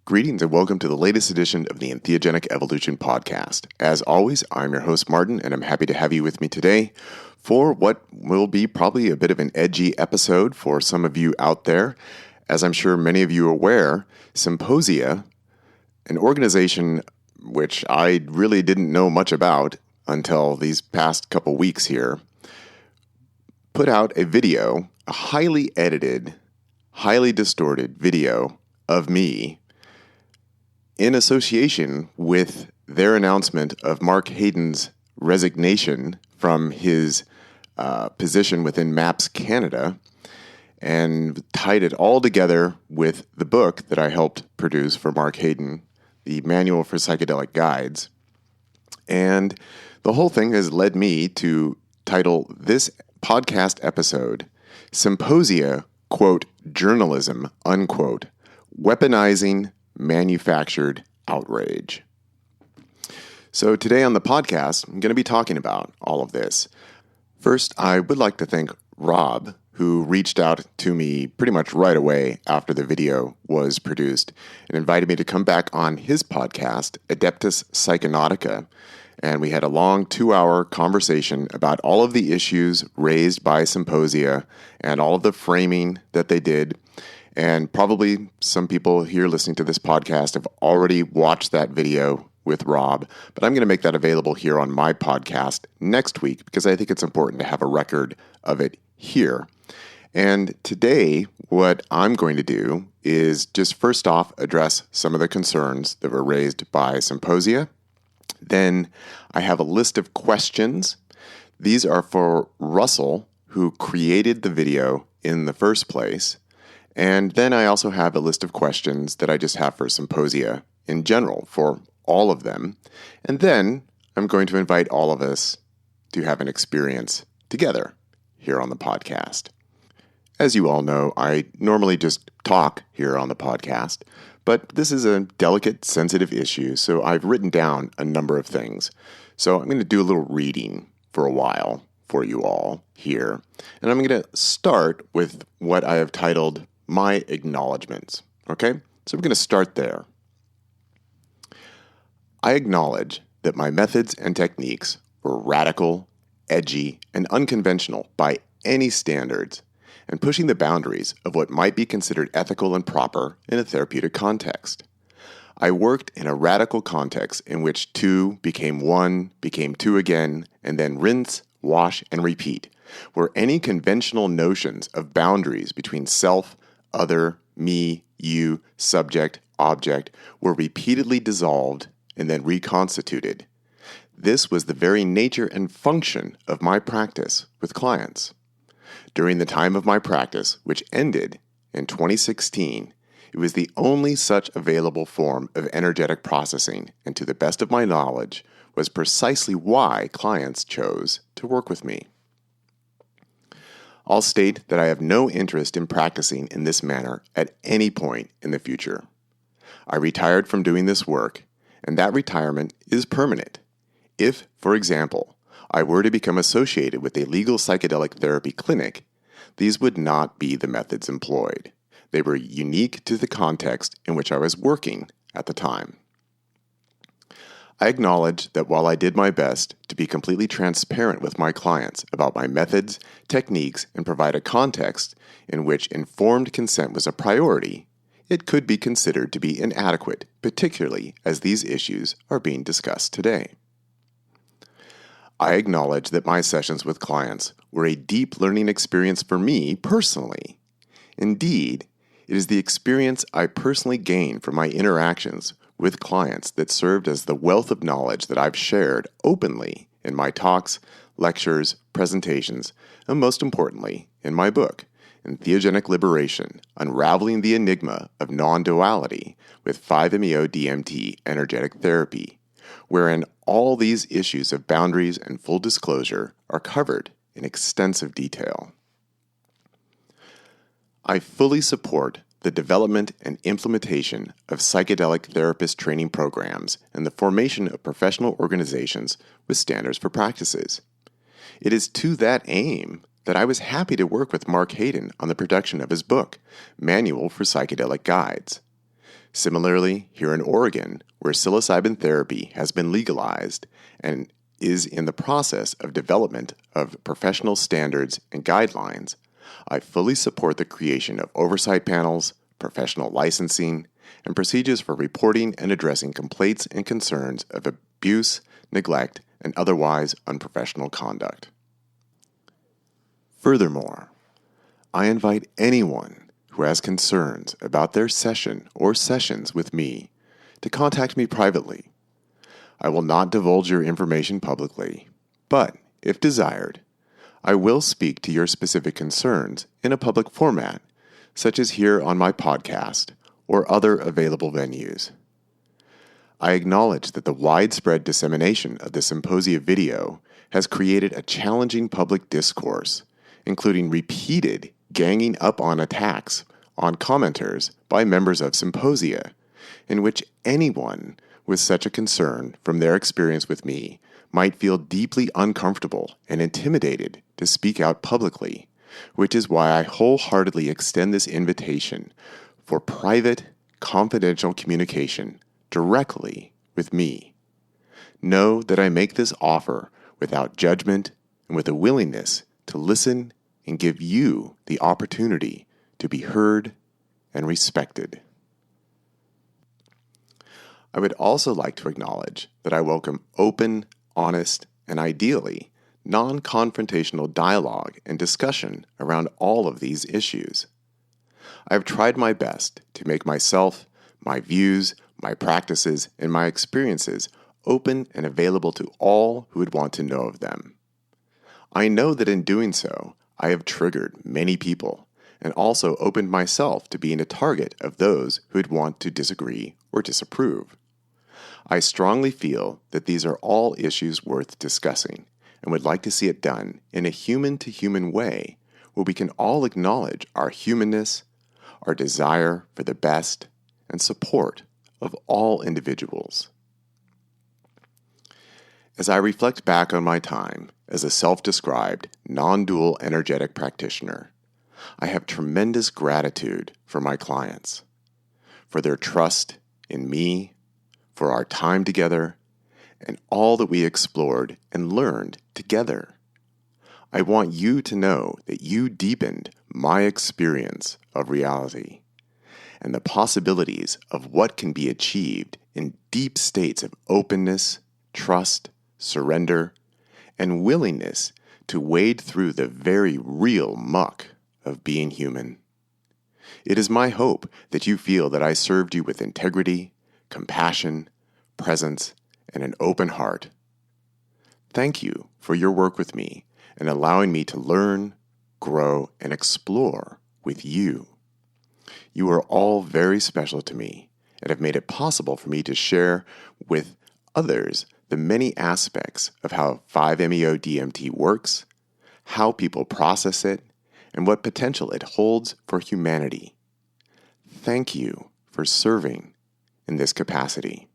Greetings and welcome to the latest edition of the Entheogenic Evolution podcast. As always, I'm your host Martin, and I'm happy to have you with me today for what will be probably a bit of an edgy episode for some of you out there. As I'm sure many of you are aware, Psymposia, an organization which I really didn't know much about until these past couple weeks here, put out a video, a highly edited, highly distorted video of me in association with their announcement of Mark Hayden's resignation from his position within MAPS Canada, and tied it all together with the book that I helped produce for Mark Hayden, the Manual for Psychedelic Guides. And the whole thing has led me to title this podcast episode, Psymposia, quote, journalism, unquote, weaponizing manufactured outrage. So today on the podcast, I'm going to be talking about all of this. First, I would like to thank Rob, who reached out to me pretty much right away after the video was produced and invited me to come back on his podcast, Adeptus Psychonautica, and we had a long 2-hour conversation about all of the issues raised by Psymposia and all of the framing that they did. And probably some people here listening to this podcast have already watched that video with Rob, but I'm going to make that available here on my podcast next week because I think it's important to have a record of it here. And today, what I'm going to do is just first off address some of the concerns that were raised by Psymposia. Then I have a list of questions. These are for Russell, who created the video in the first place. And then I also have a list of questions that I just have for Psymposia in general, for all of them. And then I'm going to invite all of us to have an experience together here on the podcast. As you all know, I normally just talk here on the podcast, but this is a delicate, sensitive issue, so I've written down a number of things. So I'm going to do a little reading for a while for you all here. And I'm going to start with what I have titled my acknowledgments. Okay? So we're going to start there. I acknowledge that my methods and techniques were radical, edgy, and unconventional by any standards, and pushing the boundaries of what might be considered ethical and proper in a therapeutic context. I worked in a radical context in which 2 became 1, became 2 again, and then rinse, wash, and repeat, where any conventional notions of boundaries between self, other, me, you, subject, object were repeatedly dissolved and then reconstituted. This was the very nature and function of my practice with clients. During the time of my practice, which ended in 2016, it was the only such available form of energetic processing, and to the best of my knowledge, was precisely why clients chose to work with me. I'll state that I have no interest in practicing in this manner at any point in the future. I retired from doing this work, and that retirement is permanent. If, for example, I were to become associated with a legal psychedelic therapy clinic, these would not be the methods employed. They were unique to the context in which I was working at the time. I acknowledge that while I did my best to be completely transparent with my clients about my methods, techniques, and provide a context in which informed consent was a priority, it could be considered to be inadequate, particularly as these issues are being discussed today. I acknowledge that my sessions with clients were a deep learning experience for me personally. Indeed, it is the experience I personally gained from my interactions with clients that served as the wealth of knowledge that I've shared openly in my talks, lectures, presentations, and most importantly, in my book, Entheogenic Liberation, Unraveling the Enigma of Non-Duality with 5-MeO-DMT Energetic Therapy, wherein all these issues of boundaries and full disclosure are covered in extensive detail. I fully support the development and implementation of psychedelic therapist training programs and the formation of professional organizations with standards for practices. It is to that aim that I was happy to work with Mark Hayden on the production of his book, Manual for Psychedelic Guides. Similarly, here in Oregon, where psilocybin therapy has been legalized and is in the process of development of professional standards and guidelines, I fully support the creation of oversight panels, professional licensing, and procedures for reporting and addressing complaints and concerns of abuse, neglect, and otherwise unprofessional conduct. Furthermore, I invite anyone who has concerns about their session or sessions with me to contact me privately. I will not divulge your information publicly, but, if desired, I will speak to your specific concerns in a public format, such as here on my podcast or other available venues. I acknowledge that the widespread dissemination of the Psymposia video has created a challenging public discourse, including repeated ganging up on attacks on commenters by members of Psymposia, in which anyone with such a concern from their experience with me might feel deeply uncomfortable and intimidated to speak out publicly, which is why I wholeheartedly extend this invitation for private, confidential communication directly with me. Know that I make this offer without judgment and with a willingness to listen and give you the opportunity to be heard and respected. I would also like to acknowledge that I welcome open, honest, and ideally non-confrontational dialogue and discussion around all of these issues. I have tried my best to make myself, my views, my practices, and my experiences open and available to all who would want to know of them. I know that in doing so, I have triggered many people and also opened myself to being a target of those who would want to disagree or disapprove. I strongly feel that these are all issues worth discussing and would like to see it done in a human-to-human way where we can all acknowledge our humanness, our desire for the best, and support of all individuals. As I reflect back on my time as a self-described, non-dual energetic practitioner, I have tremendous gratitude for my clients, for their trust in me, for our time together, and all that we explored and learned together. I want you to know that you deepened my experience of reality and the possibilities of what can be achieved in deep states of openness, trust, surrender, and willingness to wade through the very real muck of being human. It is my hope that you feel that I served you with integrity, compassion, presence, and an open heart. Thank you for your work with me and allowing me to learn, grow, and explore with you. You are all very special to me and have made it possible for me to share with others the many aspects of how 5-MeO-DMT works, how people process it, and what potential it holds for humanity. Thank you for serving in this capacity.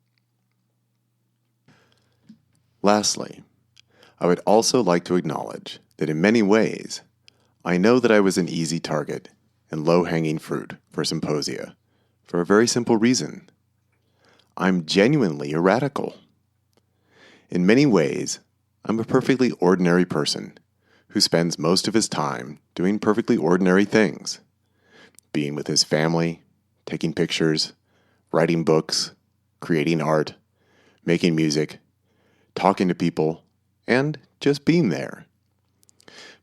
Lastly, I would also like to acknowledge that in many ways, I know that I was an easy target and low-hanging fruit for Psymposia for a very simple reason. I'm genuinely a radical. In many ways, I'm a perfectly ordinary person who spends most of his time doing perfectly ordinary things, being with his family, taking pictures, writing books, creating art, making music, talking to people, and just being there.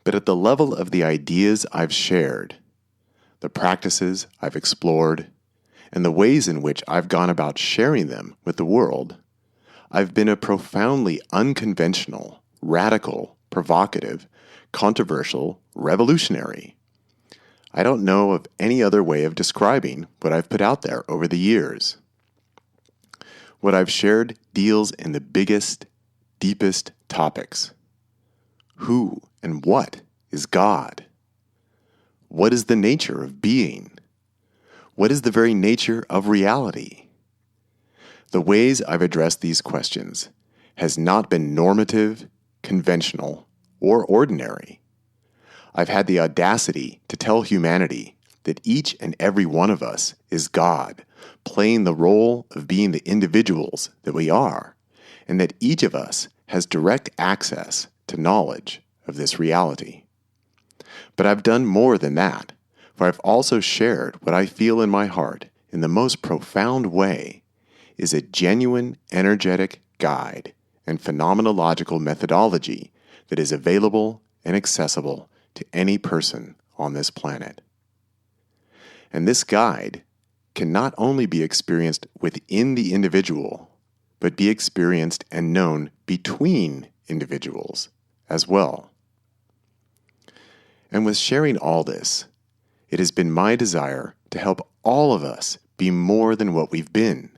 But at the level of the ideas I've shared, the practices I've explored, and the ways in which I've gone about sharing them with the world, I've been a profoundly unconventional, radical, provocative, controversial revolutionary. I don't know of any other way of describing what I've put out there over the years. What I've shared deals in the biggest, deepest topics. Who and what is God? What is the nature of being? What is the very nature of reality? The ways I've addressed these questions has not been normative, conventional, or ordinary. I've had the audacity to tell humanity that each and every one of us is God playing the role of being the individuals that we are, and that each of us has direct access to knowledge of this reality. But I've done more than that, for I've also shared what I feel in my heart in the most profound way is a genuine energetic guide and phenomenological methodology that is available and accessible to any person on this planet. And this guide can not only be experienced within the individual, but be experienced and known between individuals as well. And with sharing all this, it has been my desire to help all of us be more than what we've been,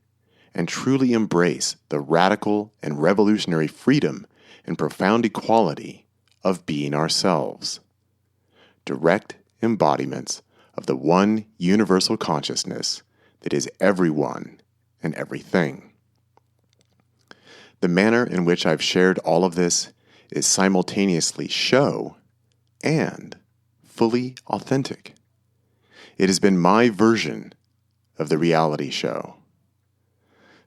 and truly embrace the radical and revolutionary freedom and profound equality of being ourselves. Direct embodiments of the one universal consciousness that is everyone and everything. The manner in which I've shared all of this is simultaneously show and fully authentic. It has been my version of the reality show.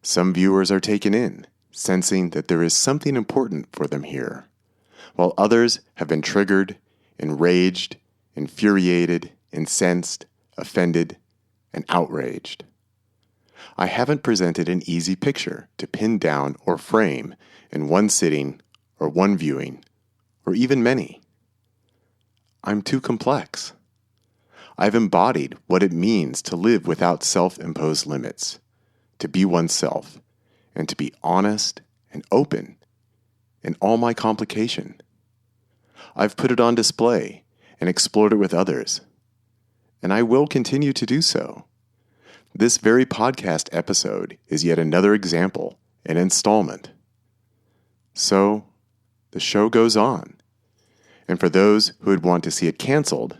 Some viewers are taken in, sensing that there is something important for them here, while others have been triggered, enraged, infuriated, incensed, offended, and outraged. I haven't presented an easy picture to pin down or frame in one sitting or one viewing, or even many. I'm too complex. I've embodied what it means to live without self-imposed limits, to be oneself, and to be honest and open in all my complication. I've put it on display and explored it with others, and I will continue to do so. This very podcast episode is yet another example, an installment. So, the show goes on, and for those who would want to see it canceled,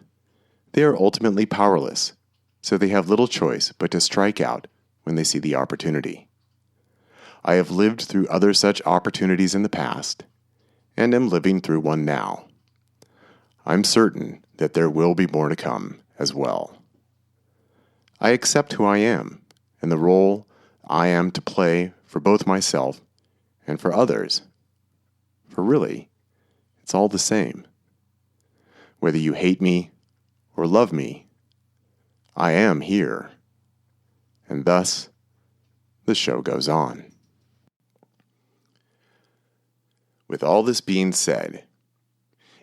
they are ultimately powerless, so they have little choice but to strike out when they see the opportunity. I have lived through other such opportunities in the past, and am living through one now. I'm certain that there will be more to come as well. I accept who I am, and the role I am to play for both myself and for others. For really, it's all the same. Whether you hate me or love me, I am here. And thus, the show goes on. With all this being said,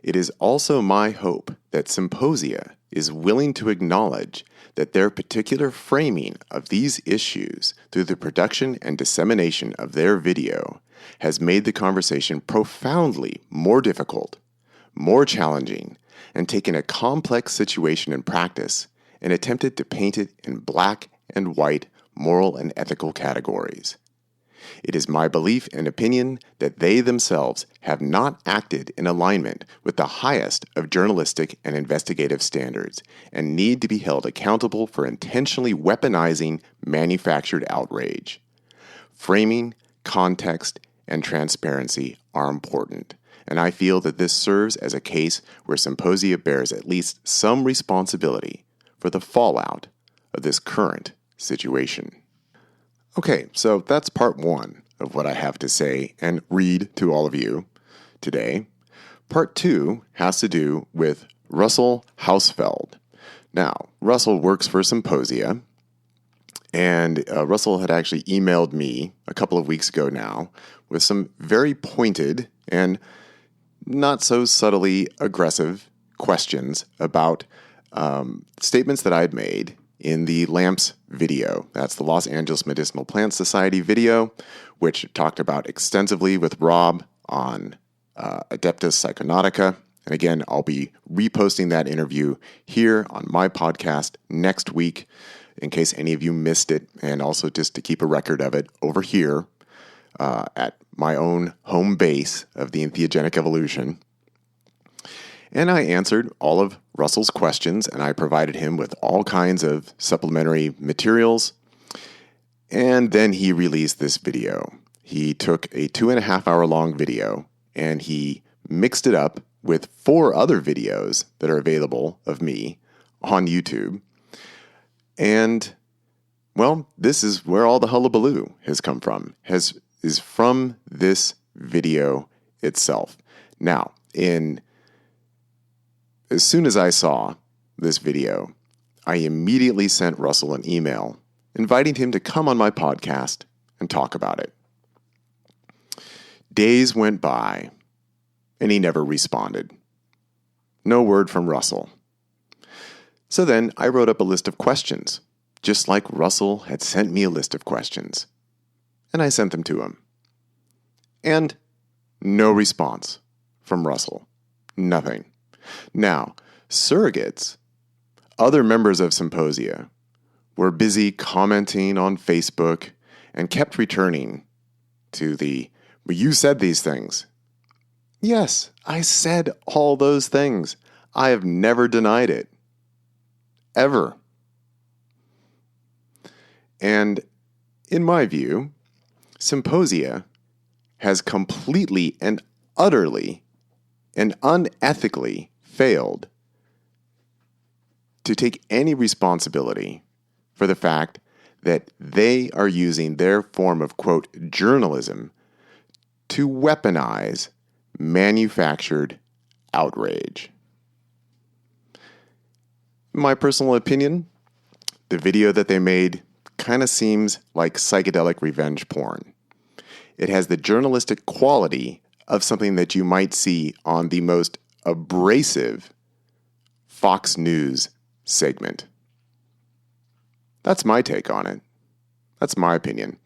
it is also my hope that Psymposia is willing to acknowledge that their particular framing of these issues through the production and dissemination of their video has made the conversation profoundly more difficult, more challenging, and taken a complex situation in practice and attempted to paint it in black and white moral and ethical categories. It is my belief and opinion that they themselves have not acted in alignment with the highest of journalistic and investigative standards and need to be held accountable for intentionally weaponizing manufactured outrage. Framing, context, and transparency are important, and I feel that this serves as a case where Psymposia bears at least some responsibility for the fallout of this current situation. Okay, so that's part one of what I have to say and read to all of you today. Part two has to do with Russell Hausfeld. Now, Russell works for Psymposia, and Russell had actually emailed me a couple of weeks ago now with some very pointed and not so subtly aggressive questions about statements that I had made in the LAMPS video. That's the Los Angeles Medicinal Plant Society video, which talked about extensively with Rob on Adeptus Psychonautica. And again, I'll be reposting that interview here on my podcast next week in case any of you missed it, and also just to keep a record of it over here at my own home base of the Entheogenic Evolution. And I answered all of Russell's questions, and I provided him with all kinds of supplementary materials. And then he released this video. He took a 2.5-hour long video, and he mixed it up with 4 other videos that are available of me on YouTube. And Well, this is where all the hullabaloo has come from, is from this video itself. Now, as soon as I saw this video, I immediately sent Russell an email inviting him to come on my podcast and talk about it. Days went by, and he never responded. No word from Russell. So then I wrote up a list of questions, just like Russell had sent me a list of questions, and I sent them to him. And no response from Russell. Nothing. Now, surrogates, other members of Psymposia, were busy commenting on Facebook and kept returning to well, you said these things. Yes, I said all those things. I have never denied it. Ever. And in my view, Psymposia has completely and utterly and unethically failed to take any responsibility for the fact that they are using their form of, quote, journalism to weaponize manufactured outrage. In my personal opinion, the video that they made kind of seems like psychedelic revenge porn. It has the journalistic quality of something that you might see on the most abrasive Fox News segment. That's my take on it. That's my opinion.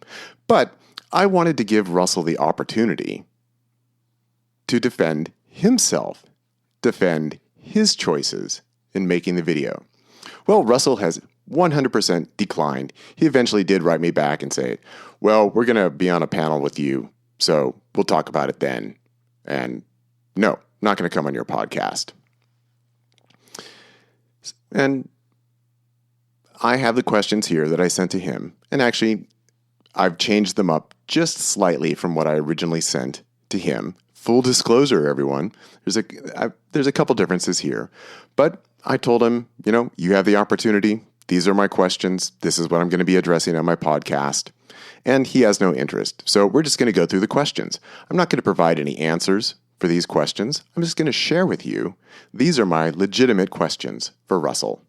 But I wanted to give Russell the opportunity to defend himself, defend his choices in making the video. Well, Russell has 100% declined. He eventually did write me back and say, well, we're going to be on a panel with you, so we'll talk about it then. And no, not going to come on your podcast. And I have the questions here that I sent to him. And actually, I've changed them up just slightly from what I originally sent to him. Full disclosure, everyone. There's a couple differences here. But I told him, you have the opportunity. These are my questions. This is what I'm going to be addressing on my podcast. And he has no interest. So we're just going to go through the questions. I'm not going to provide any answers for these questions. I'm just going to share with you. These are my legitimate questions for Russell.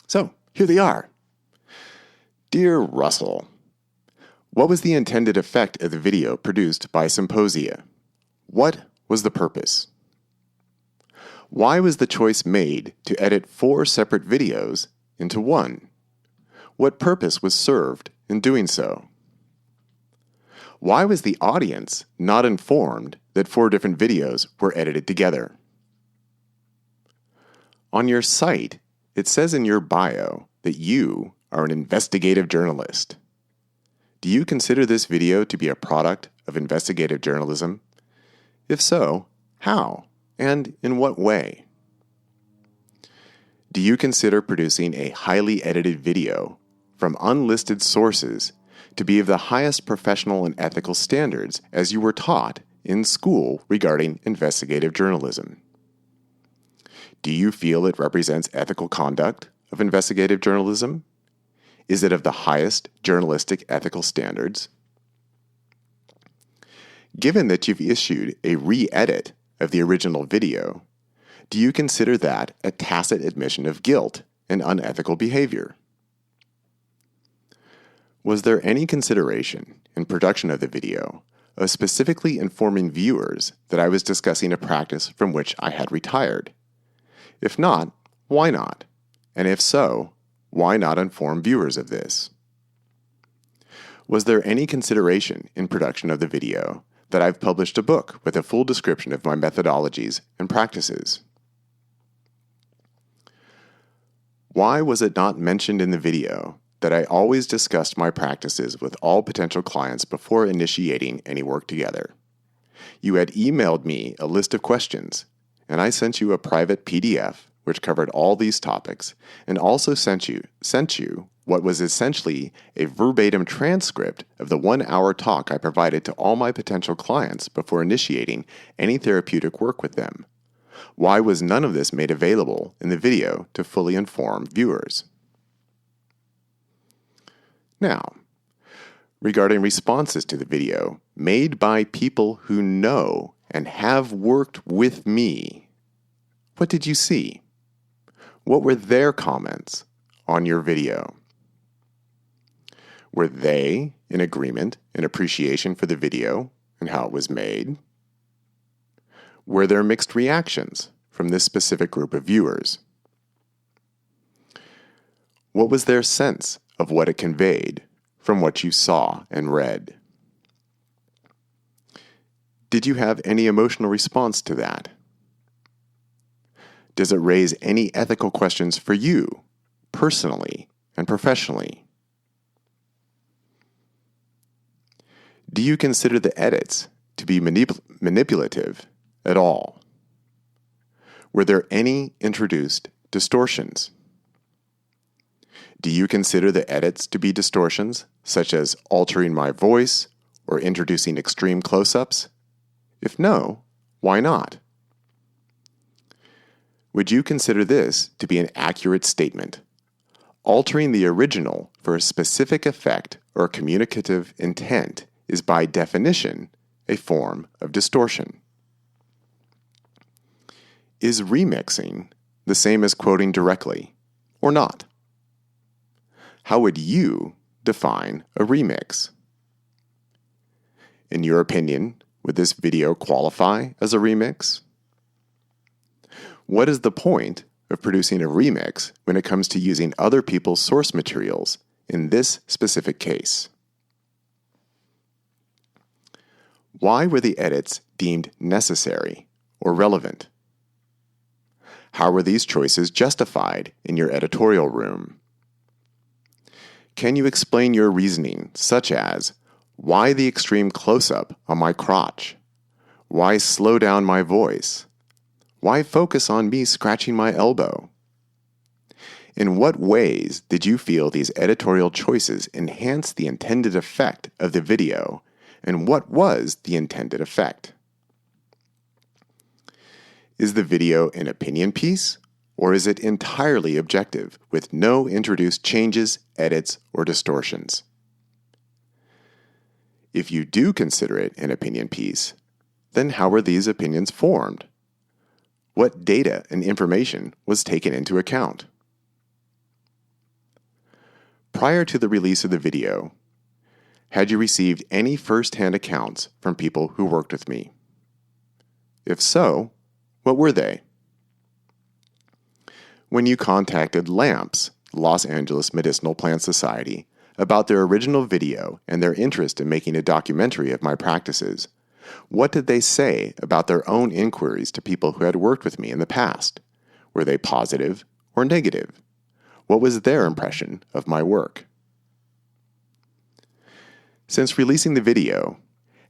So here they are. Dear Russell, what was the intended effect of the video produced by Psymposia? What was the purpose? Why was the choice made to edit 4 separate videos into one? What purpose was served in doing so? Why was the audience not informed that 4 different videos were edited together? On your site, it says in your bio that you are an investigative journalist. Do you consider this video to be a product of investigative journalism? If so, how and in what way? Do you consider producing a highly edited video from unlisted sources to be of the highest professional and ethical standards as you were taught in school regarding investigative journalism? Do you feel it represents ethical conduct of investigative journalism? Is it of the highest journalistic ethical standards? Given that you've issued a re-edit of the original video, do you consider that a tacit admission of guilt and unethical behavior? Was there any consideration in production of the video of specifically informing viewers that I was discussing a practice from which I had retired? If not, why not? And if so, why not inform viewers of this? Was there any consideration in production of the video that I've published a book with a full description of my methodologies and practices? Why was it not mentioned in the video that I always discussed my practices with all potential clients before initiating any work together? You had emailed me a list of questions, and I sent you a private PDF which covered all these topics, and also sent you what was essentially a verbatim transcript of the 1-hour talk I provided to all my potential clients before initiating any therapeutic work with them. Why was none of this made available in the video to fully inform viewers? Now, regarding responses to the video made by people who know and have worked with me, what did you see? What were their comments on your video? Were they in agreement and appreciation for the video and how it was made? Were there mixed reactions from this specific group of viewers? What was their sense of what it conveyed from what you saw and read? Did you have any emotional response to that? Does it raise any ethical questions for you, personally and professionally? Do you consider the edits to be manipulative at all? Were there any introduced distortions? Do you consider the edits to be distortions, such as altering my voice or introducing extreme close-ups? If no, why not? Would you consider this to be an accurate statement, altering the original for a specific effect or communicative intent is by definition a form of distortion? Is remixing the same as quoting directly, or not? How would you define a remix? In your opinion, would this video qualify as a remix? What is the point of producing a remix when it comes to using other people's source materials in this specific case? Why were the edits deemed necessary or relevant? How were these choices justified in your editorial room? Can you explain your reasoning, such as, why the extreme close-up on my crotch? Why slow down my voice? Why focus on me scratching my elbow? In what ways did you feel these editorial choices enhance the intended effect of the video, and what was the intended effect? Is the video an opinion piece, or is it entirely objective, with no introduced changes, edits, or distortions? If you do consider it an opinion piece, then how were these opinions formed? What data and information was taken into account? Prior to the release of the video, had you received any first-hand accounts from people who worked with me? If so, what were they? When you contacted LAMPS, Los Angeles Medicinal Plant Society, about their original video and their interest in making a documentary of my practices, what did they say about their own inquiries to people who had worked with me in the past? Were they positive or negative? What was their impression of my work? Since releasing the video,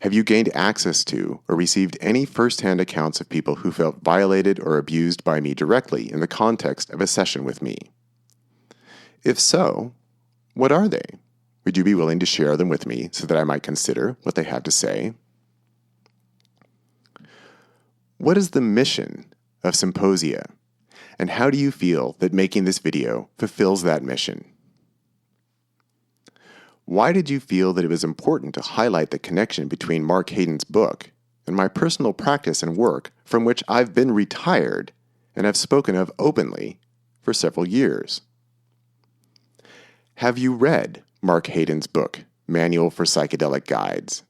have you gained access to or received any first-hand accounts of people who felt violated or abused by me directly in the context of a session with me? If so, what are they? Would you be willing to share them with me so that I might consider what they have to say? What is the mission of Psymposia, and how do you feel that making this video fulfills that mission? Why did you feel that it was important to highlight the connection between Mark Hayden's book and my personal practice and work from which I've been retired and have spoken of openly for several years? Have you read Mark Hayden's book, Manual for Psychedelic Guides?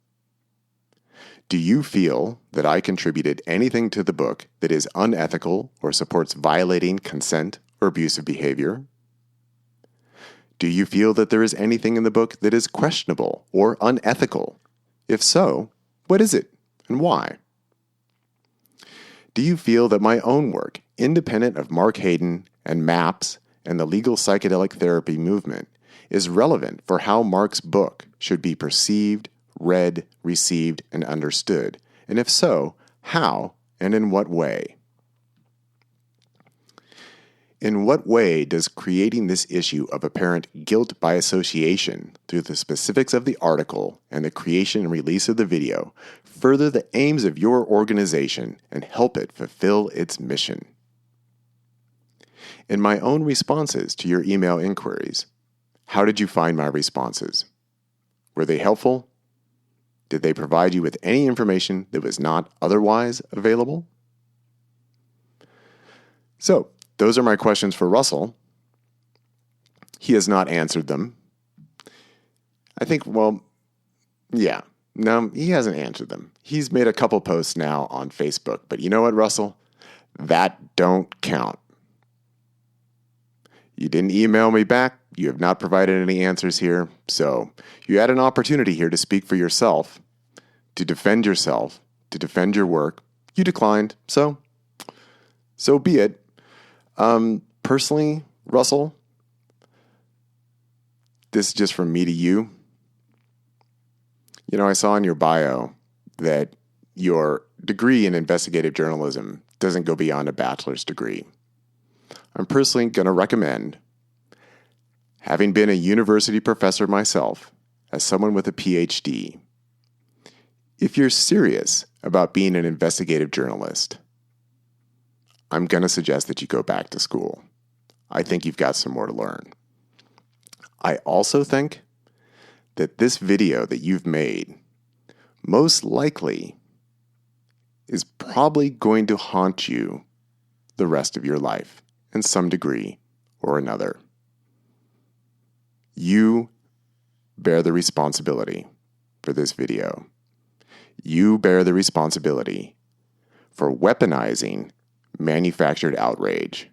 Do you feel that I contributed anything to the book that is unethical or supports violating consent or abusive behavior? Do you feel that there is anything in the book that is questionable or unethical? If so, what is it and why? Do you feel that my own work, independent of Mark Hayden and MAPS and the legal psychedelic therapy movement, is relevant for how Mark's book should be perceived, read, received, and understood? And if so, how and in what way? In what way does creating this issue of apparent guilt by association through the specifics of the article and the creation and release of the video further the aims of your organization and help it fulfill its mission? In my own responses to your email inquiries, How did you find my responses? Were they helpful? Did they provide you with any information that was not otherwise available? So, those are my questions for Russell. He has not answered them. I think, no, he hasn't answered them. He's made a couple posts now on Facebook, but you know what, Russell? That don't count. You didn't email me back. You have not provided any answers here. So you had an opportunity here to speak for yourself, to defend your work. You declined. So be it. Personally, Russell, this is just from me to you. I saw in your bio that your degree in investigative journalism doesn't go beyond a bachelor's degree. I'm personally going to recommend, having been a university professor myself, as someone with a PhD, if you're serious about being an investigative journalist, I'm going to suggest that you go back to school. I think you've got some more to learn. I also think that this video that you've made most likely is probably going to haunt you the rest of your life in some degree or another. You bear the responsibility for this video. You bear the responsibility for weaponizing manufactured outrage.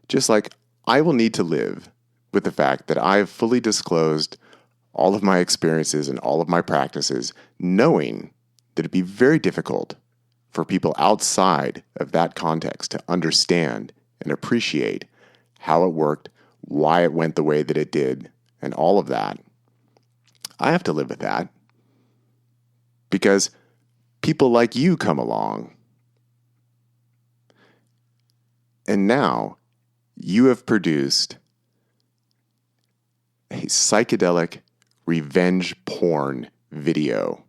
Just like I will need to live with the fact that I've fully disclosed all of my experiences and all of my practices, knowing that it'd be very difficult for people outside of that context to understand and appreciate how it worked, why it went the way that it did, and all of that. I have to live with that because people like you come along. And now you have produced a psychedelic revenge porn video,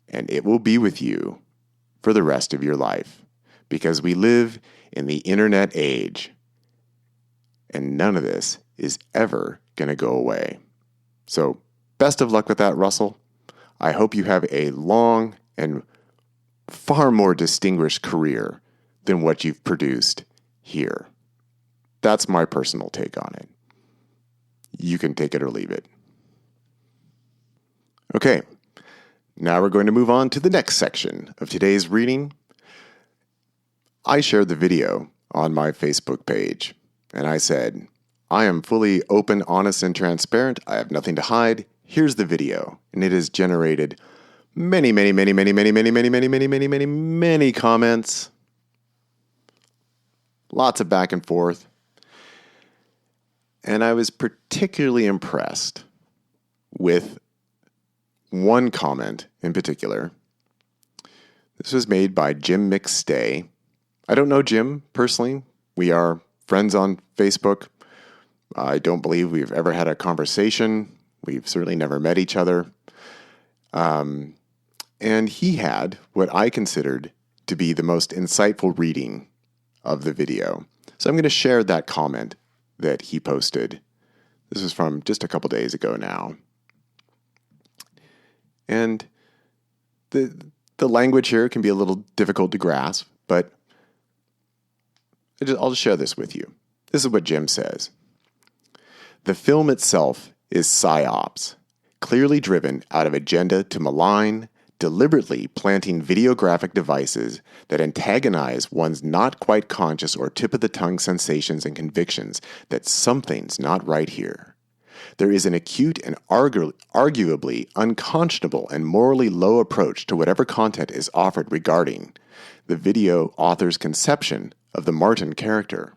and it will be with you for the rest of your life because we live in the internet age and none of this is ever going to go away. So best of luck with that, Russell. I hope you have a long and far more distinguished career than what you've produced here. That's my personal take on it. You can take it or leave it. Okay, now we're going to move on to the next section of today's reading. I shared the video on my Facebook page, and I said, I am fully open, honest, and transparent. I have nothing to hide. Here's the video. And it has generated many comments. Lots of back and forth. And I was particularly impressed with one comment in particular. This was made by Jim McStay. I don't know Jim personally. We are friends on Facebook. I don't believe we've ever had a conversation. We've certainly never met each other. And he had what I considered to be the most insightful reading of the video. So I'm going to share that comment that he posted. This was from just a couple days ago now. And the language here can be a little difficult to grasp, but I'll just share this with you. This is what Jim says. The film itself is psyops, clearly driven out of agenda to malign, deliberately planting videographic devices that antagonize one's not quite conscious or tip-of-the-tongue sensations and convictions that something's not right here. There is an acute and arguably unconscionable and morally low approach to whatever content is offered regarding the video author's conception of the Martin character.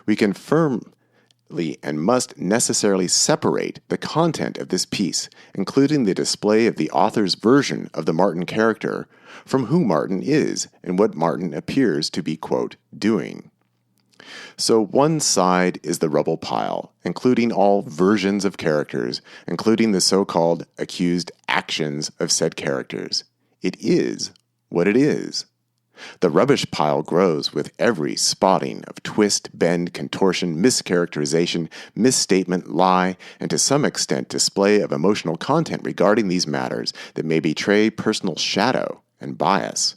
We can firmly and must necessarily separate the content of this piece, including the display of the author's version of the Martin character, from who Martin is and what Martin appears to be, quote, doing. So one side is the rubble pile, including all versions of characters, including the so-called accused actions of said characters. It is what it is. The rubbish pile grows with every spotting of twist, bend, contortion, mischaracterization, misstatement, lie, and to some extent display of emotional content regarding these matters that may betray personal shadow and bias.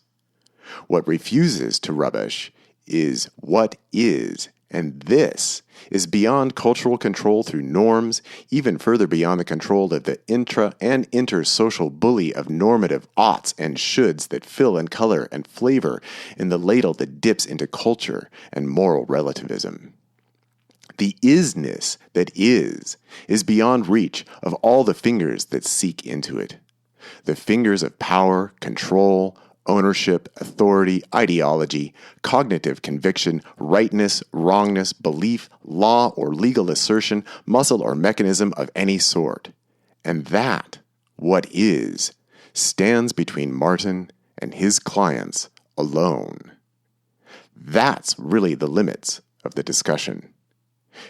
What refuses to rubbish is what is, and this is beyond cultural control through norms, even further beyond the control of the intra- and intersocial bully of normative oughts and shoulds that fill and color and flavor in the ladle that dips into culture and moral relativism. The isness that is beyond reach of all the fingers that seek into it. The fingers of power, control, ownership, authority, ideology, cognitive conviction, rightness, wrongness, belief, law or legal assertion, muscle or mechanism of any sort. And that, what is, stands between Martin and his clients alone. That's really the limits of the discussion.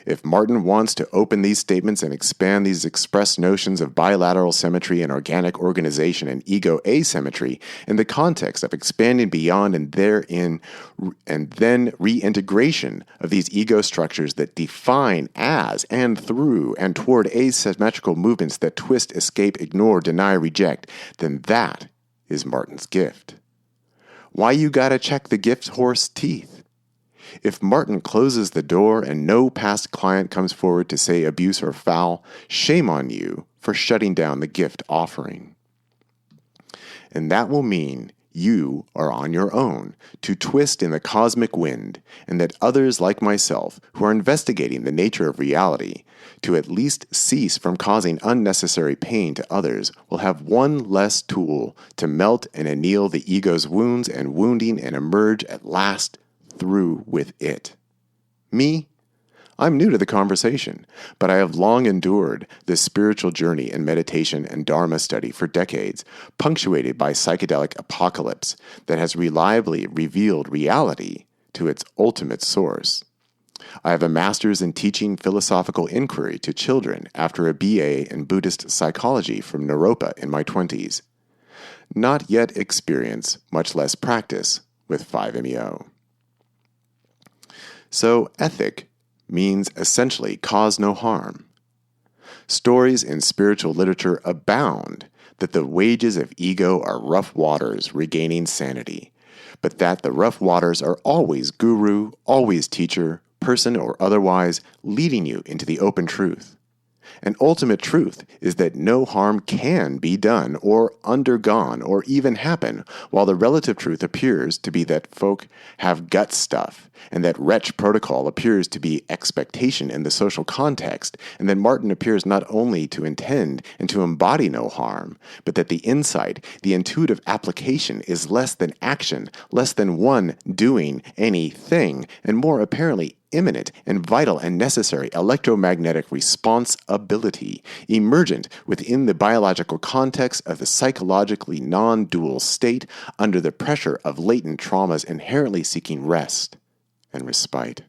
If Martin wants to open these statements and expand these expressed notions of bilateral symmetry and organic organization and ego asymmetry in the context of expanding beyond and therein and then reintegration of these ego structures that define as and through and toward asymmetrical movements that twist, escape, ignore, deny, reject, then that is Martin's gift. Why you gotta check the gift horse teeth? If Martin closes the door and no past client comes forward to say abuse or foul, shame on you for shutting down the gift offering. And that will mean you are on your own to twist in the cosmic wind, and that others like myself who are investigating the nature of reality to at least cease from causing unnecessary pain to others will have one less tool to melt and anneal the ego's wounds and wounding and emerge at last through with it. Me? I'm new to the conversation, but I have long endured this spiritual journey in meditation and Dharma study for decades, punctuated by psychedelic apocalypse that has reliably revealed reality to its ultimate source. I have a master's in teaching philosophical inquiry to children after a BA in Buddhist psychology from Naropa in my 20s. Not yet experience, much less practice, with 5-MeO. So, ethic means essentially cause no harm. Stories in spiritual literature abound that the wages of ego are rough waters regaining sanity, but that the rough waters are always guru, always teacher, person or otherwise, leading you into the open truth. And ultimate truth is that no harm can be done or undergone or even happen, while the relative truth appears to be that folk have gut stuff, and that wretch protocol appears to be expectation in the social context, and that Martin appears not only to intend and to embody no harm, but that the insight, the intuitive application is less than action, less than one doing anything, and more apparently imminent and vital and necessary electromagnetic responsibility, emergent within the biological context of the psychologically non-dual state under the pressure of latent traumas inherently seeking rest and respite.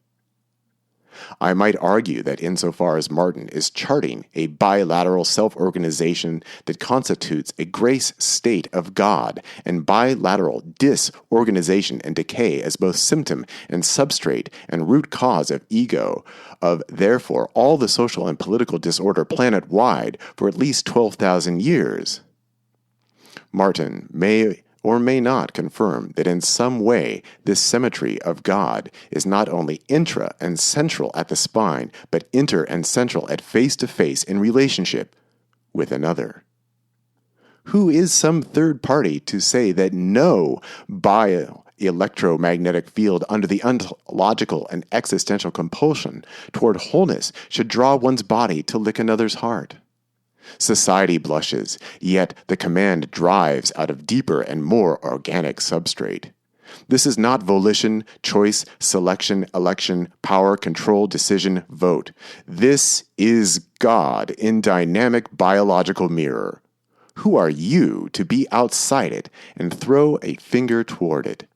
I might argue that insofar as Martin is charting a bilateral self-organization that constitutes a grace state of God and bilateral disorganization and decay as both symptom and substrate and root cause of ego, of therefore all the social and political disorder planet-wide for at least 12,000 years, Martin may or may not confirm that in some way this symmetry of God is not only intra and central at the spine, but inter and central at face-to-face in relationship with another. Who is some third party to say that no bioelectromagnetic field under the ontological and existential compulsion toward wholeness should draw one's body to lick another's heart? Society blushes, yet the command drives out of deeper and more organic substrate. This is not volition, choice, selection, election, power, control, decision, vote. This is God in dynamic biological mirror. Who are you to be outside it and throw a finger toward it?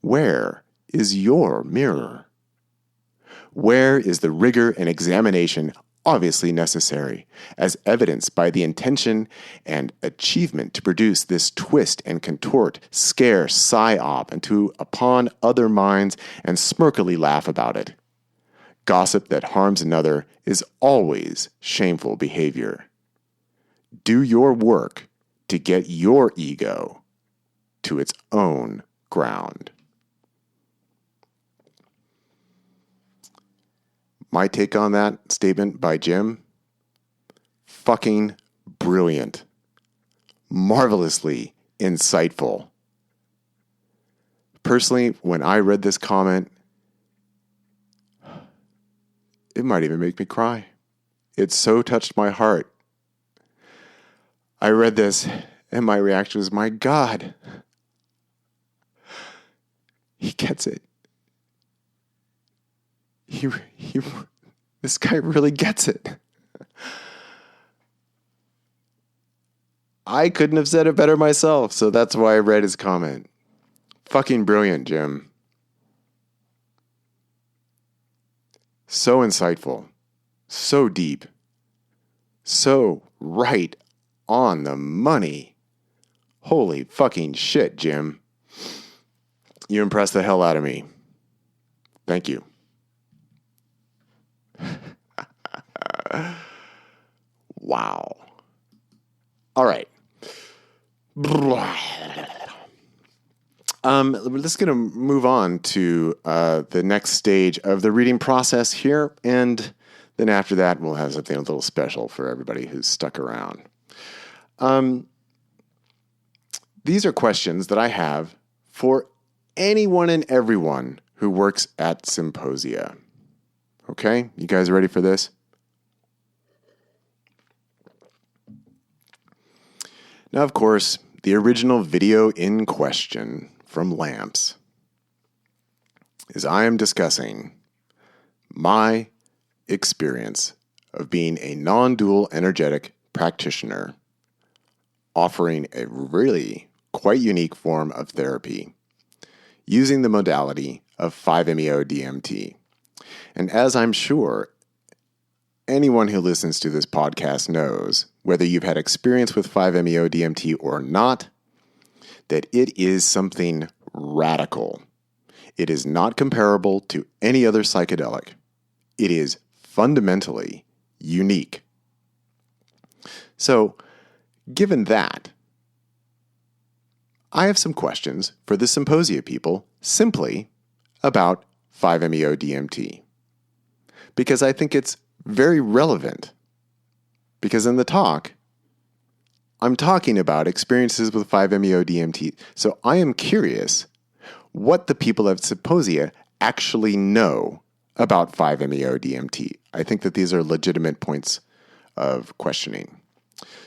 Where is your mirror? Where is the rigor and examination obviously necessary, as evidenced by the intention and achievement to produce this twist and contort, scare, psyop, and to upon other minds and smirkily laugh about it. Gossip that harms another is always shameful behavior. Do your work to get your ego to its own ground. My take on that statement by Jim? Fucking brilliant. Marvelously insightful. Personally, when I read this comment, it might even make me cry. It so touched my heart. I read this and my reaction was, my God. He gets it. This guy really gets it. I couldn't have said it better myself, so that's why I read his comment. Fucking brilliant, Jim. So insightful. So deep. So right on the money. Holy fucking shit, Jim. You impressed the hell out of me. Thank you. Wow. All right. Let's going to move on to the next stage of the reading process here, and then after that, we'll have something a little special for everybody who's stuck around. These are questions that I have for anyone and everyone who works at Psymposia. Okay? You guys ready for this? Now, of course, the original video in question from Lamps is I am discussing my experience of being a non-dual energetic practitioner offering a really quite unique form of therapy using the modality of 5-MeO-DMT. And as I'm sure anyone who listens to this podcast knows, whether you've had experience with 5-MeO-DMT or not, that it is something radical. It is not comparable to any other psychedelic. It is fundamentally unique. So, given that, I have some questions for the Psymposia people simply about 5-MeO-DMT. Because I think it's very relevant. Because in the talk, I'm talking about experiences with 5-MeO-DMT. So I am curious what the people at Psymposia actually know about 5-MeO-DMT. I think that these are legitimate points of questioning.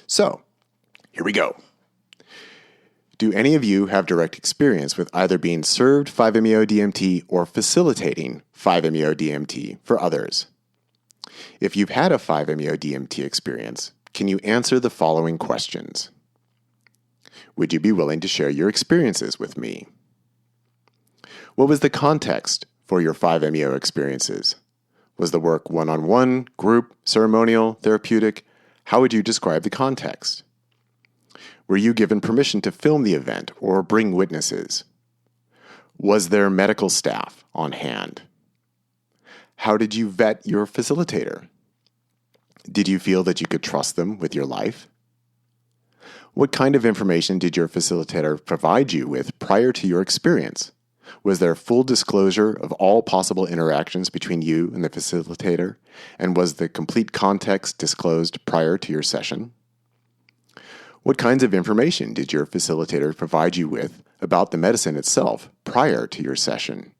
So, here we go. Do any of you have direct experience with either being served 5-MeO-DMT or facilitating 5-MeO-DMT for others? If you've had a 5-MeO-DMT experience, can you answer the following questions? Would you be willing to share your experiences with me? What was the context for your 5-MeO experiences? Was the work one-on-one, group, ceremonial, therapeutic? How would you describe the context? Were you given permission to film the event or bring witnesses? Was there medical staff on hand? How did you vet your facilitator? Did you feel that you could trust them with your life? What kind of information did your facilitator provide you with prior to your experience? Was there full disclosure of all possible interactions between you and the facilitator? And was the complete context disclosed prior to your session? What kinds of information did your facilitator provide you with about the medicine itself prior to your session?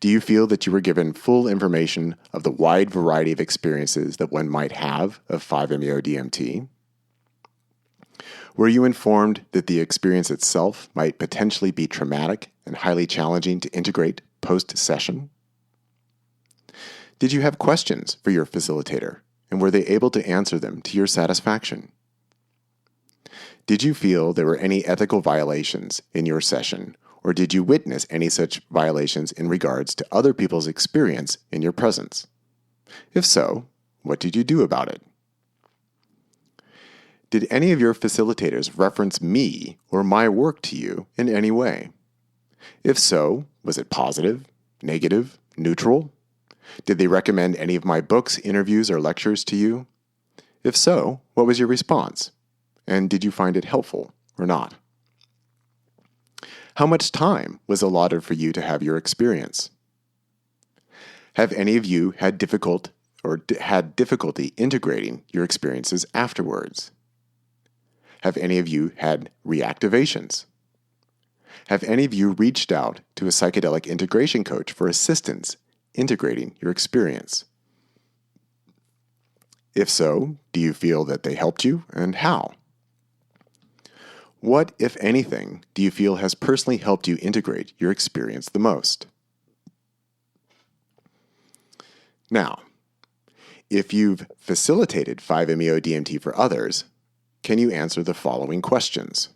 Do you feel that you were given full information of the wide variety of experiences that one might have of 5-MeO-DMT? Were you informed that the experience itself might potentially be traumatic and highly challenging to integrate post-session? Did you have questions for your facilitator, and were they able to answer them to your satisfaction? Did you feel there were any ethical violations in your session, or did you witness any such violations in regards to other people's experience in your presence? If so, What did you do about it? Did any of your facilitators reference me or my work to you in any way? If so, was it positive, negative, neutral? Did they recommend any of my books, interviews, or lectures to you? If so, what was your response? And did you find it helpful or not? How much time was allotted for you to have your experience? Have any of you had difficulty integrating your experiences afterwards? Have any of you had reactivations? Have any of you reached out to a psychedelic integration coach for assistance integrating your experience? If so, do you feel that they helped you, and how? What, if anything, do you feel has personally helped you integrate your experience the most? Now, if you've facilitated 5-MeO-DMT for others, can you answer the following questions?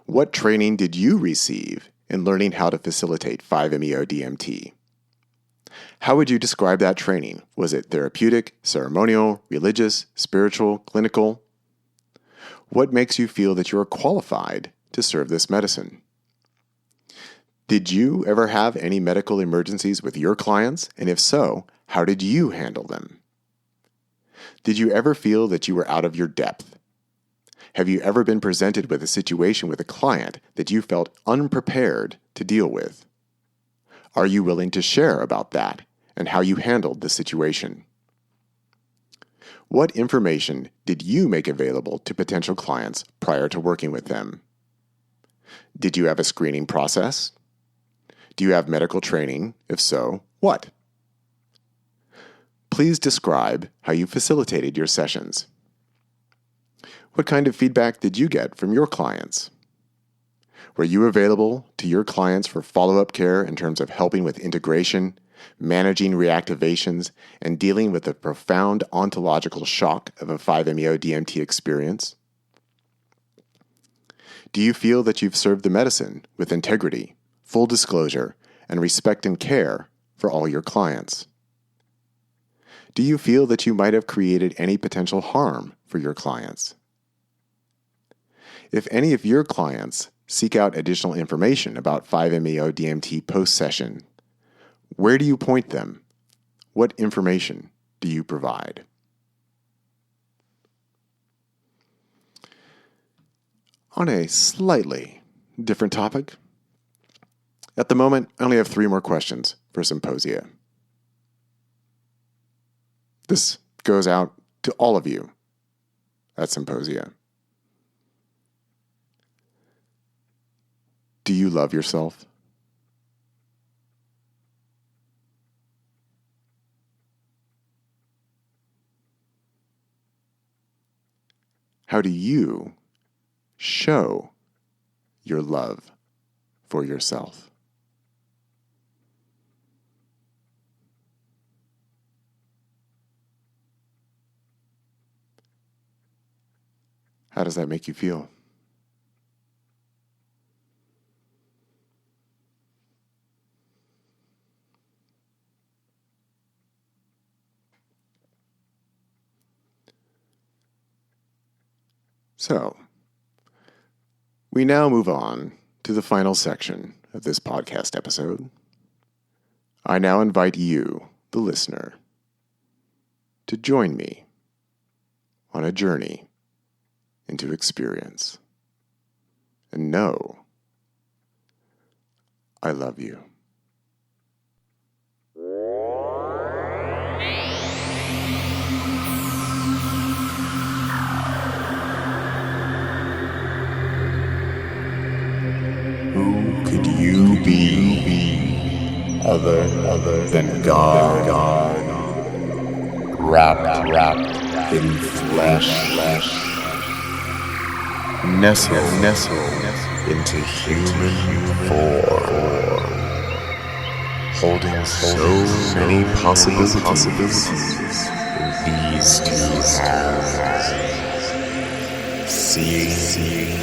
What training did you receive in learning how to facilitate 5-MeO-DMT? How would you describe that training? Was it therapeutic, ceremonial, religious, spiritual, clinical? What makes you feel that you are qualified to serve this medicine? Did you ever have any medical emergencies with your clients? And if so, how did you handle them? Did you ever feel that you were out of your depth? Have you ever been presented with a situation with a client that you felt unprepared to deal with? Are you willing to share about that and how you handled the situation? What information did you make available to potential clients prior to working with them? Did you have a screening process? Do you have medical training? If so, what? Please describe how you facilitated your sessions. What kind of feedback did you get from your clients? Were you available to your clients for follow-up care in terms of helping with integration, managing reactivations, and dealing with the profound ontological shock of a 5-MeO-DMT experience? Do you feel that you've served the medicine with integrity, full disclosure, and respect and care for all your clients? Do you feel that you might have created any potential harm for your clients? If any of your clients seek out additional information about 5-MeO-DMT post-session, where do you point them? What information do you provide? On a slightly different topic, at the moment, I only have 3 more questions for Psymposia. This goes out to all of you at Psymposia. Do you love yourself? How do you show your love for yourself? How does that make you feel? So, we now move on to the final section of this podcast episode. I now invite you, the listener, to join me on a journey into experience. And know I love you. Who could you be other than God, wrapped in flesh, nestled into human form, holding so many possibilities in these 2 hands, seeing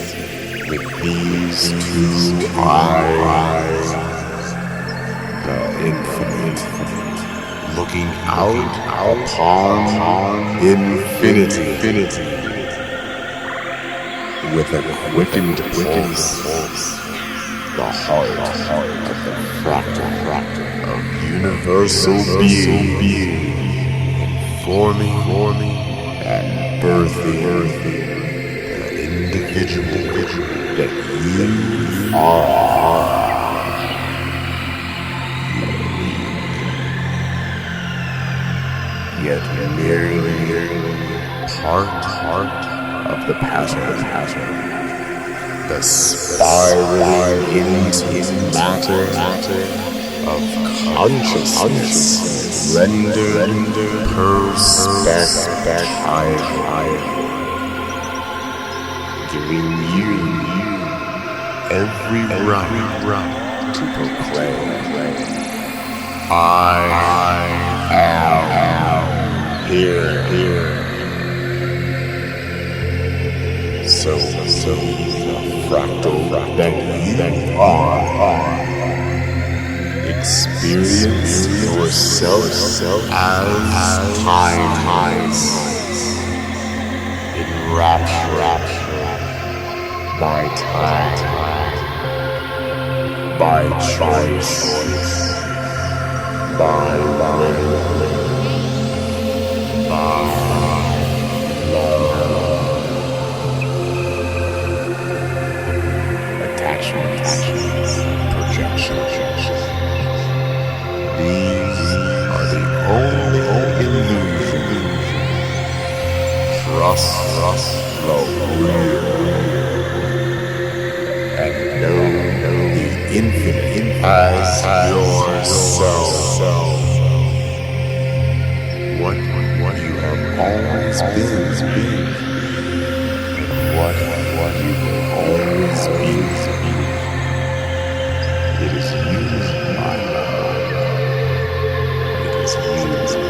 with these 2 eyes the infinite, looking out upon infinity with a quickened pulse, the heart of the fractal of universal being, forming and birthing the individual that you are. Yet merely part of the pattern, the spiraling into matter of consciousness rendered perspective, giving you every right to proclaim, I am here. So the fractal that you are, experience yourself as time, enraptured by time, by choice, by will, by love, attachment, projection. These are the only illusions. Trust the real and know the infinite as yourself. What you have always been, what you will always be. It is you, my love. It is you.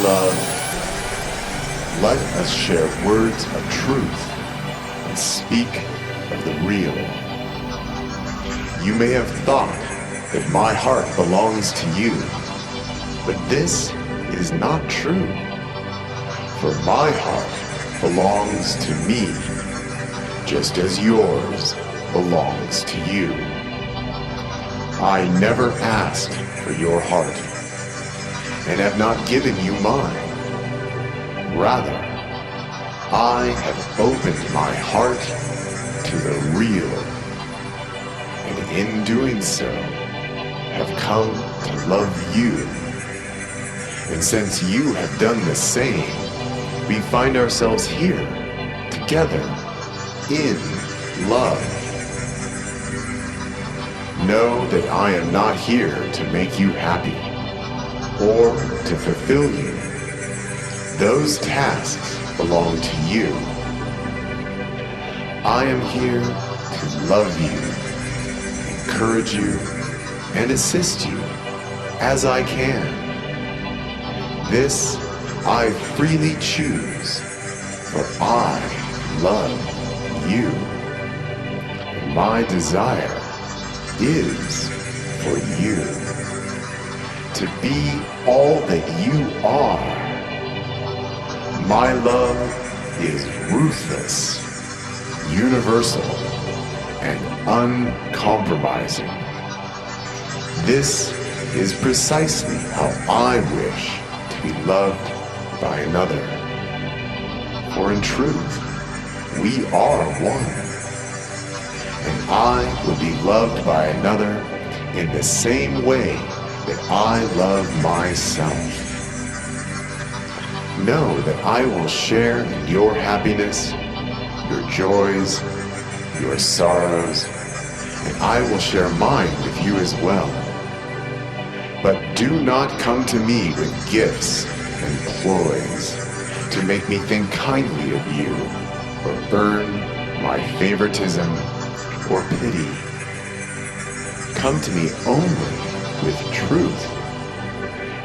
love, let us share words of truth and speak of the real. You may have thought that my heart belongs to you, but this is not true. For my heart belongs to me, just as yours belongs to you. I never asked for your heart, and have not given you mine. Rather, I have opened my heart to the real, and in doing so, have come to love you. And since you have done the same, we find ourselves here, together, in love. Know that I am not here to make you happy, or to fulfill you. Those tasks belong to you. I am here to love you, encourage you, and assist you as I can. This I freely choose, for I love you. And my desire is for you to be all that you are. My love is ruthless, universal, and uncompromising. This is precisely how I wish to be loved by another. For in truth, we are one. And I will be loved by another in the same way that I love myself. Know that I will share in your happiness, your joys, your sorrows, and I will share mine with you as well. But do not come to me with gifts and ploys to make me think kindly of you, or earn my favoritism or pity. Come to me only with truth,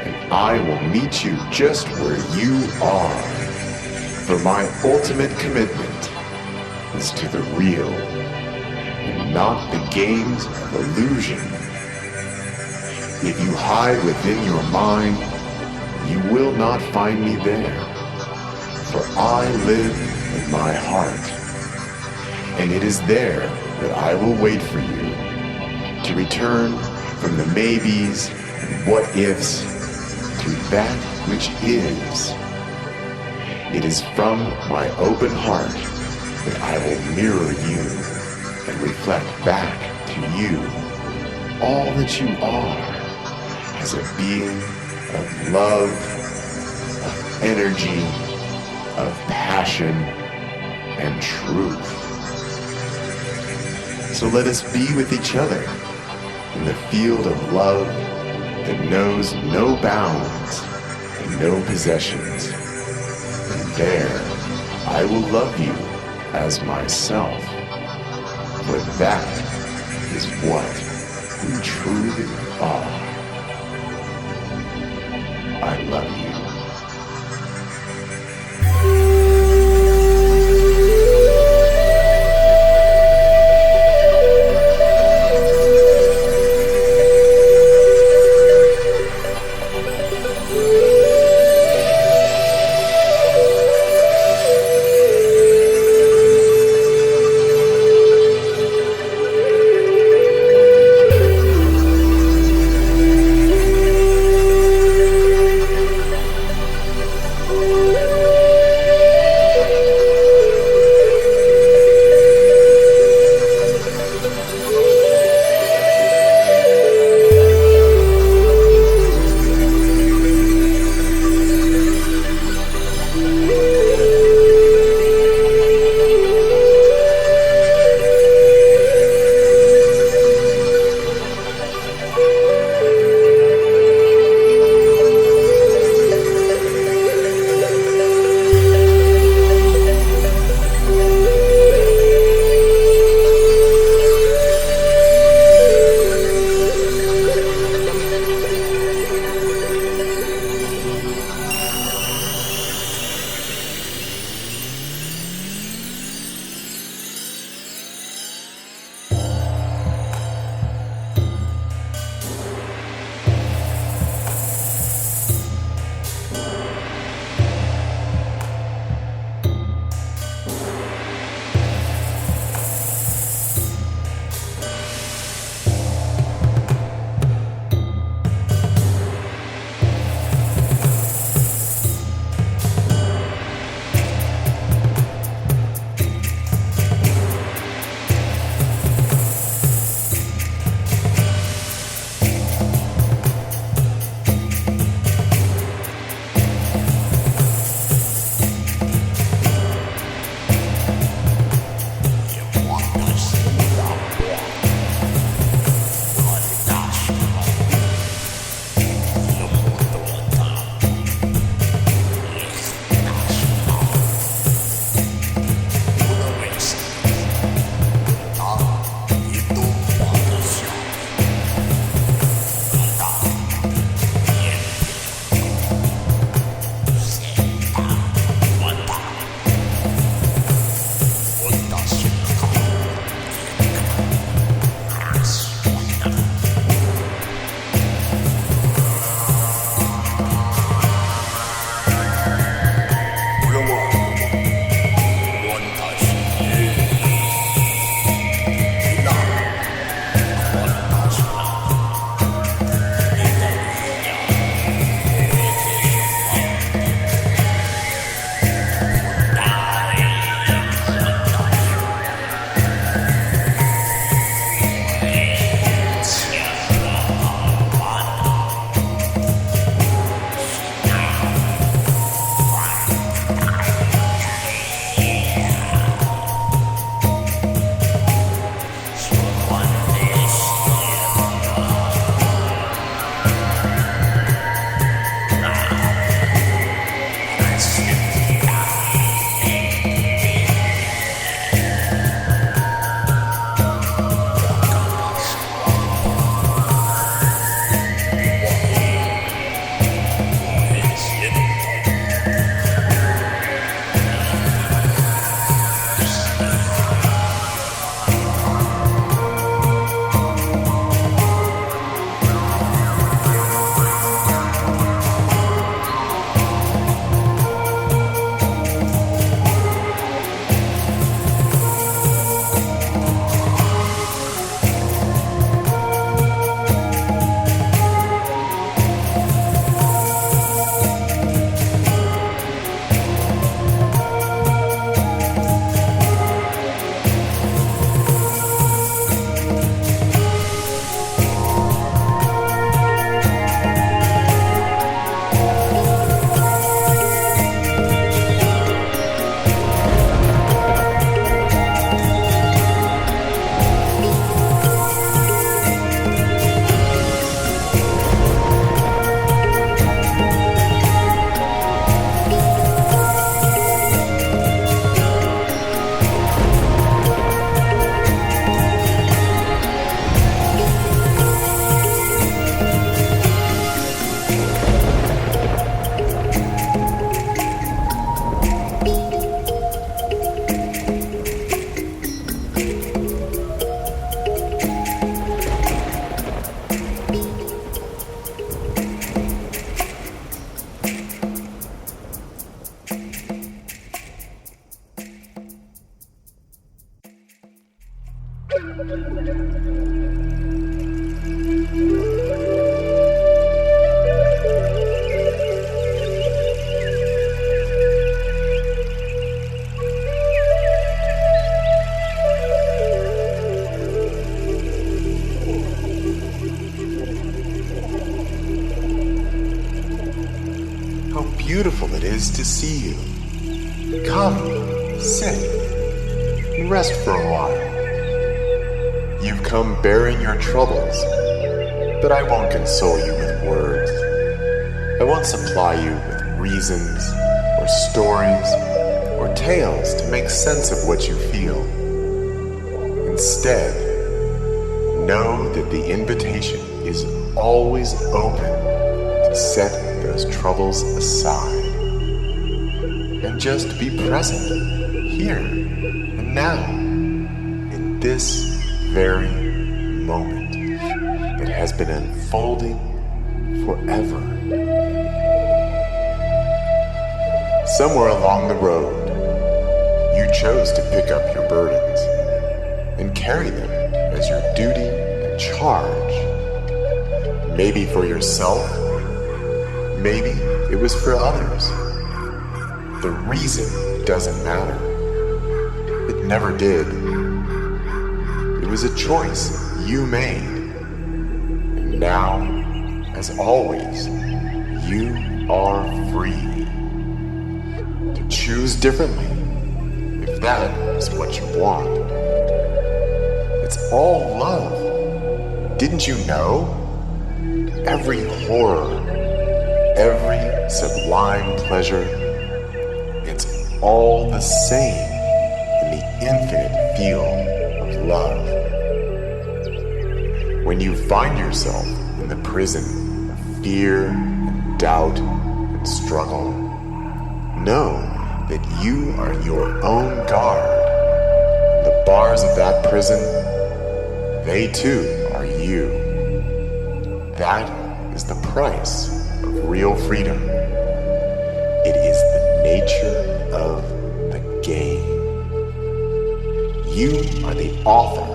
and I will meet you just where you are. For my ultimate commitment is to the real, and not the games of illusion. If you hide within your mind, you will not find me there. For I live in my heart, and it is there that I will wait for you, to return from the maybes and what-ifs to that which is. It is from my open heart that I will mirror you and reflect back to you all that you are as a being of love, of energy, of passion, and truth. So let us be with each other in the field of love that knows no bounds and no possessions. And there I will love you as myself, for that is what we truly are. I love you. Beautiful it is to see you. Come, sit, and rest for a while. You've come bearing your troubles, but I won't console you with words. I won't supply you with reasons, or stories, or tales to make sense of what you feel. Instead, know that the invitation is always open to set those troubles aside and just be present here and now in this very moment that has been unfolding forever. Somewhere along the road, you chose to pick up your burdens and carry them as your duty and charge. Maybe for yourself, maybe it was for others. The reason doesn't matter. It never did. It was a choice you made. And now, as always, you are free to choose differently if that is what you want. It's all love. Didn't you know? Every horror, every sublime pleasure, it's all the same in the infinite field of love. When you find yourself in the prison of fear and doubt and struggle, know that you are your own guard. And the bars of that prison, they too are you. That is the price of real freedom. It is the nature of the game. You are the author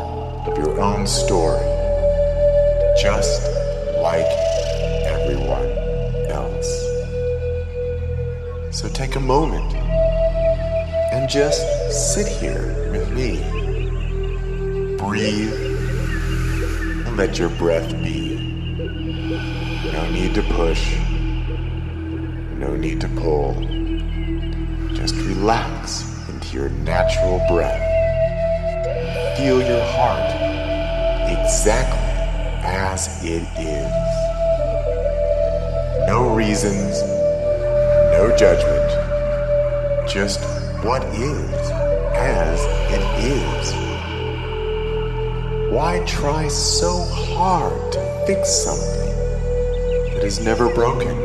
of your own story, just like everyone else. So take a moment and just sit here with me. Breathe and let your breath be. No need to push, no need to pull. Just relax into your natural breath. Feel your heart exactly as it is. No reasons, no judgment, just what is as it is. Why try so hard to fix something that is never broken?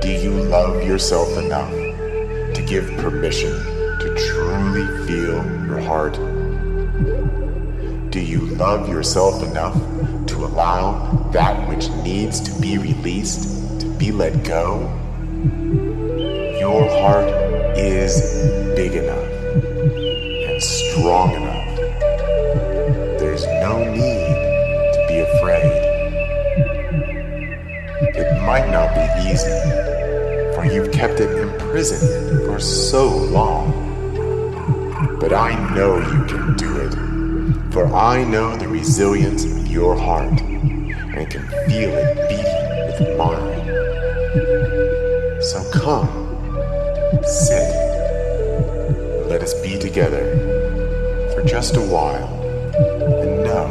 Do you love yourself enough to give permission to truly feel your heart? Do you love yourself enough to allow that which needs to be released to be let go? Your heart is big enough and strong enough. There's no need to be afraid. It might not be easy, for you've kept it imprisoned for so long. But I know you can do it, for I know the resilience of your heart, and can feel it beating with mine. So come, sit, and let us be together for just a while, and know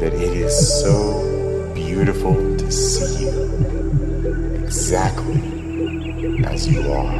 that it is so beautiful to see you exactly as you are.